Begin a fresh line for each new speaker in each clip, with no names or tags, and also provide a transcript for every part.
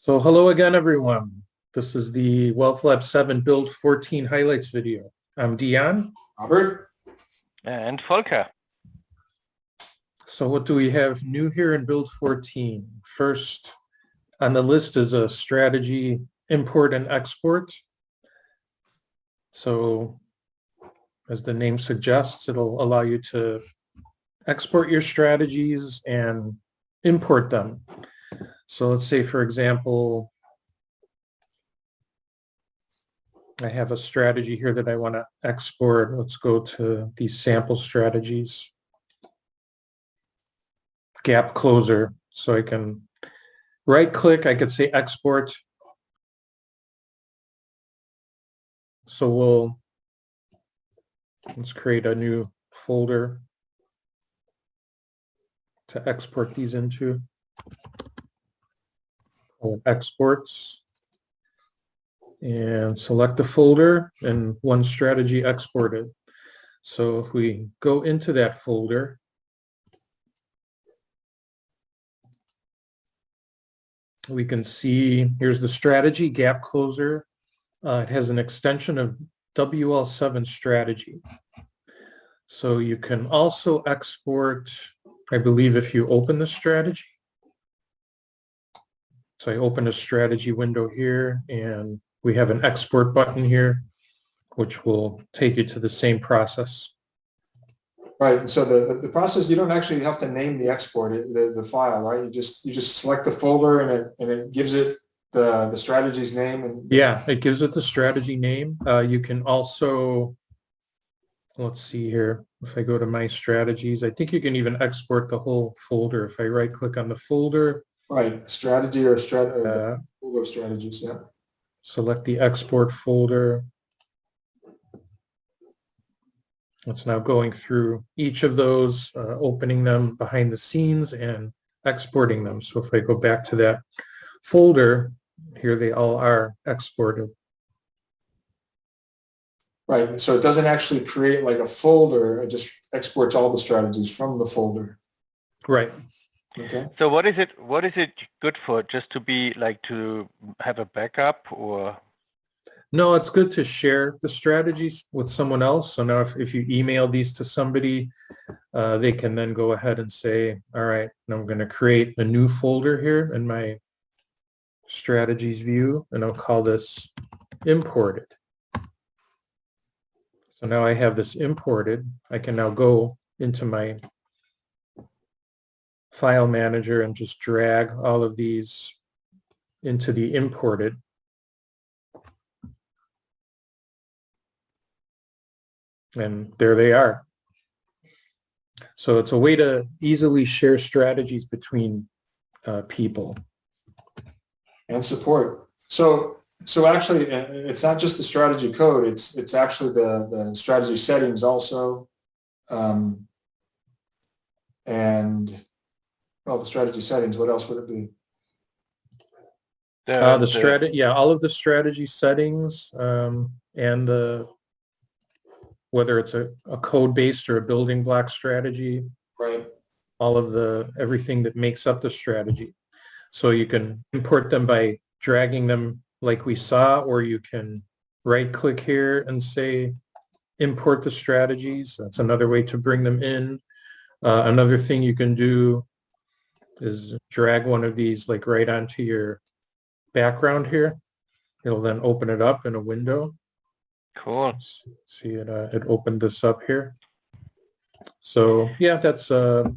So hello again, everyone. This is the Wealth Lab 7 Build 14 Highlights video. I'm Dion.
Robert.
And Volker.
So what do we have new here in Build 14? First on the list is a strategy import and export. So as the name suggests, it'll allow you to export your strategies and import them. So let's say, for example, I have a strategy here that I want to export. Let's go to these sample strategies. Gap closer. So I can right click, I could say export. So let's create a new folder to export these into. Exports, and select the folder and one strategy exported. So if we go into that folder, we can see here's the strategy gap closer. It has an extension of WL7 strategy. So you can also export, I believe, if you open the strategy. So I open a strategy window here, and we have an export button here, which will take you to the same process.
Right. So the process, you don't actually have to name the export, the file, right? You just select the folder, and it gives it the strategy's name. And
yeah, it gives it the strategy name. You can also, let's see here. If I go to my strategies, I think you can even export the whole folder. If I right click on the folder.
Right, strategy or folder of strategies, yeah.
Select the export folder. It's now going through each of those, opening them behind the scenes and exporting them. So if I go back to that folder, here they all are exported.
Right, so it doesn't actually create like a folder, it just exports all the strategies from the folder.
Right.
Okay.
So what is it good for? Just to be like to have a backup, or?
No, it's good to share the strategies with someone else. So now if you email these to somebody, they can then go ahead and say, all right, now I'm going to create a new folder here in my strategies view, and I'll call this imported. So now I have this imported. I can now go into my file manager and just drag all of these into the imported. And there they are. So it's a way to easily share strategies between people.
And support. So actually, it's not just the strategy code, it's actually the strategy settings also. And well, the strategy settings, what else would it be?
The strategy, yeah, all of the strategy settings, and whether it's a code-based or a building block strategy,
right?
All of everything that makes up the strategy. So you can import them by dragging them like we saw, or you can right-click here and say import the strategies. That's another way to bring them in. Another thing you can do is drag one of these like right onto your background here. It'll then open it up in a window.
Cool.
See it, it opened this up here. So yeah, that's the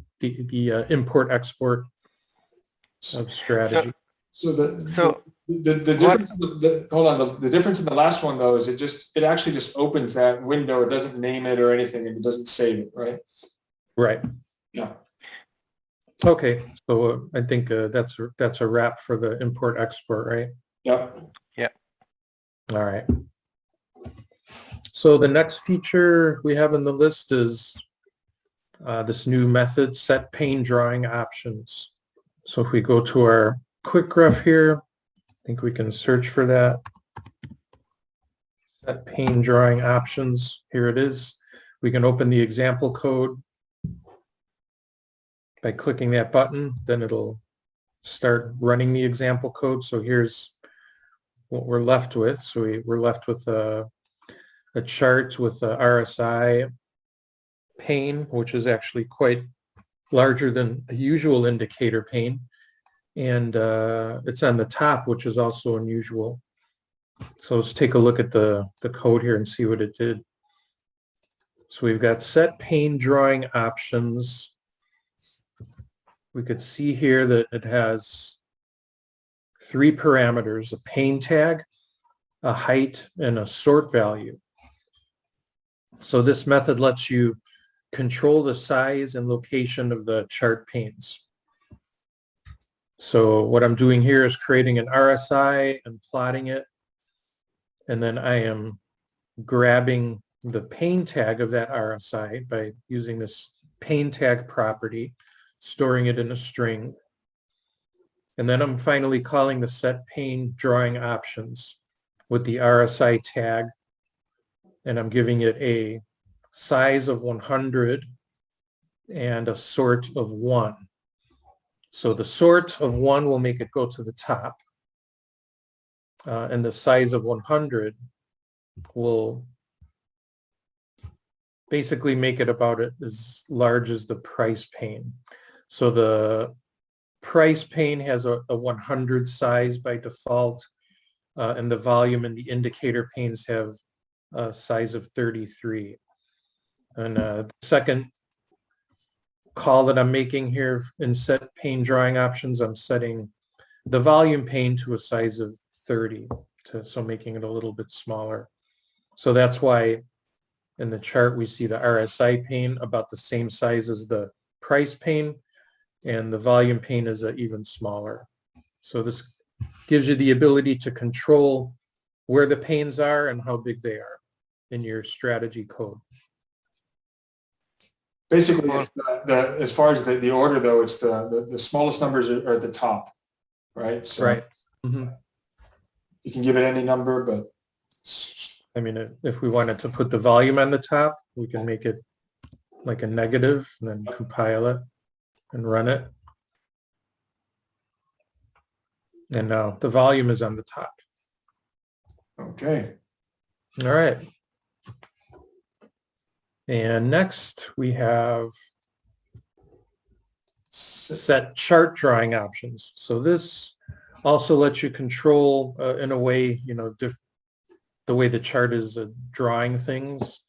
import export of strategy.
So the difference, hold on, the difference in the last one though is it actually just opens that window. It doesn't name it or anything, and it doesn't save it, right?
Right.
Yeah.
Okay, so I think that's a wrap for the import export, right?
Yep.
Yeah.
All right. So the next feature we have in the list is this new method, SetPaneDrawingOptions. So if we go to our quick graph here, I think we can search for that. SetPaneDrawingOptions, here it is. We can open the example code by clicking that button, then it'll start running the example code. So here's what we're left with. So we're left with a chart with a RSI pane, which is actually quite larger than a usual indicator pane. And it's on the top, which is also unusual. So let's take a look at the code here and see what it did. So we've got SetPaneDrawingOptions. We could see here that it has 3 parameters, a pane tag, a height, and a sort value. So this method lets you control the size and location of the chart panes. So what I'm doing here is creating an RSI and plotting it. And then I am grabbing the pane tag of that RSI by using this pane tag property, storing it in a string. And then I'm finally calling the SetPaneDrawingOptions with the RSI tag. And I'm giving it a size of 100 and a sort of 1. So the sort of 1 will make it go to the top. And the size of 100 will basically make it about as large as the price pane. So the price pane has a 100 size by default, and the volume and the indicator panes have a size of 33. And the second call that I'm making here in SetPaneDrawingOptions, I'm setting the volume pane to a size of 30, so making it a little bit smaller. So that's why in the chart we see the RSI pane about the same size as the price pane, and the volume pane is even smaller. So this gives you the ability to control where the panes are and how big they are in your strategy code.
Basically, as far as the order, though, it's the smallest numbers are at the top, right? So
right. Mm-hmm.
You can give it any number, but
I mean, if we wanted to put the volume on the top, we can make it like a negative and then compile it and run it. And now the volume is on the top.
Okay.
All right. And next we have SetChartDrawingOptions. So this also lets you control in a way, you know, the way the chart is drawing things.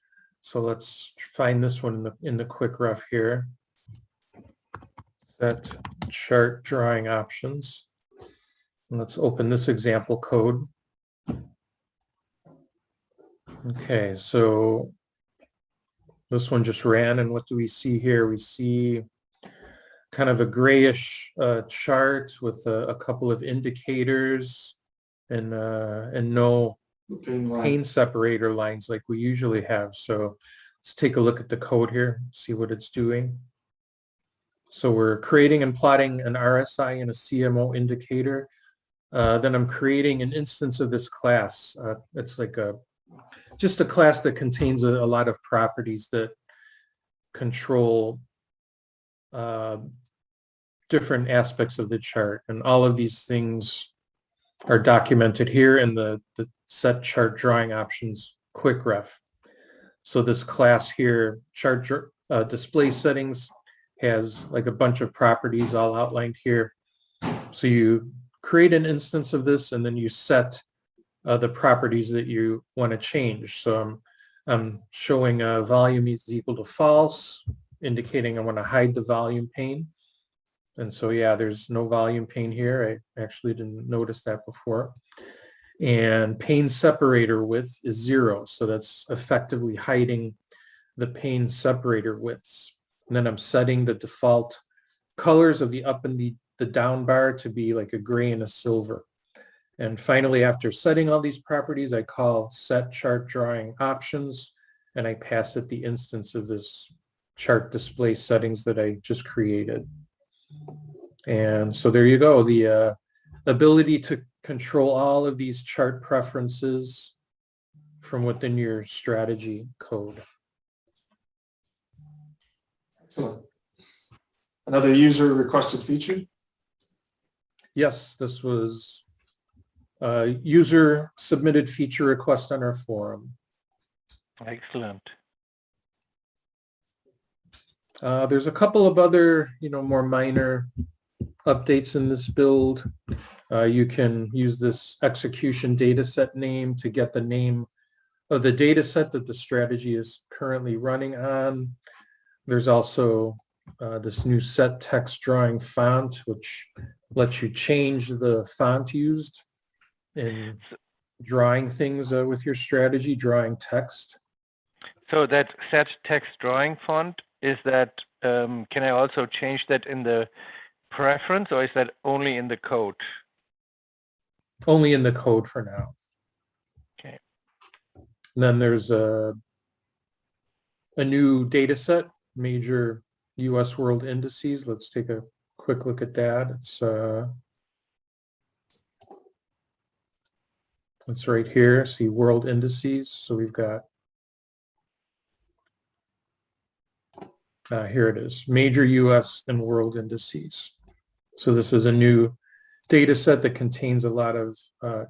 So let's find this one in the quick ref here. SetChartDrawingOptions. And let's open this example code. Okay, so this one just ran, and what do we see here? We see kind of a grayish chart with a couple of indicators and no pane separator lines like we usually have. So let's take a look at the code here, see what it's doing. So we're creating and plotting an RSI and a CMO indicator. Then I'm creating an instance of this class. It's like just a class that contains a lot of properties that control different aspects of the chart. And all of these things are documented here in the SetChartDrawingOptions quick ref. So this class here, chart display settings, has like a bunch of properties all outlined here. So you create an instance of this, and then you set the properties that you want to change. So I'm showing volume is equal to false, indicating I want to hide the volume pane. And so, yeah, there's no volume pane here. I actually didn't notice that before. And pane separator width is 0. So that's effectively hiding the pane separator widths. And then I'm setting the default colors of the up and the down bar to be like a gray and a silver. And finally, after setting all these properties, I call SetChartDrawingOptions, and I pass it the instance of this chart display settings that I just created. And so there you go, the ability to control all of these chart preferences from within your strategy code.
Excellent. Another user requested feature?
Yes, this was a user submitted feature request on our forum.
Excellent.
There's a couple of other, more minor updates in this build. You can use this ExecutionDataSetName to get the name of the data set that the strategy is currently running on. There's also this new SetTextDrawingFont, which lets you change the font used in drawing things with your strategy, drawing text.
So that SetTextDrawingFont, is that, can I also change that in the preference, or is that only in the code?
Only in the code for now.
Okay.
And then there's a new data set, major US world indices. Let's take a quick look at that. It's right here. See world indices. So we've got, here it is, major US and world indices. So this is a new data set that contains a lot of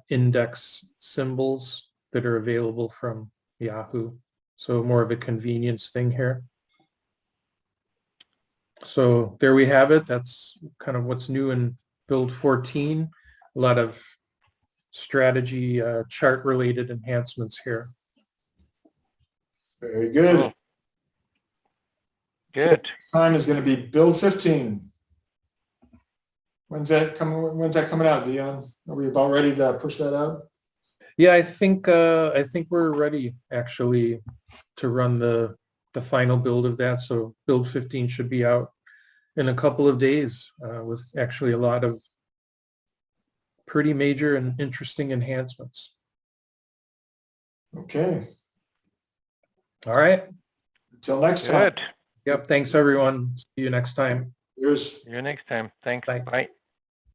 index symbols that are available from Yahoo. So more of a convenience thing here. So there we have it. That's kind of what's new in build 14. A lot of strategy chart related enhancements here.
Very good.
Oh. Good.
Next time is going to be build 15. When's that coming out, Dion? Are we about ready to push that out?
Yeah, I think we're ready actually to run the final build of that. So build 15 should be out in a couple of days with actually a lot of pretty major and interesting enhancements.
Okay.
All right.
Until next time.
Good.
Yep. Thanks everyone. See you next time.
Cheers.
See you next time. Thanks.
Bye.
Bye.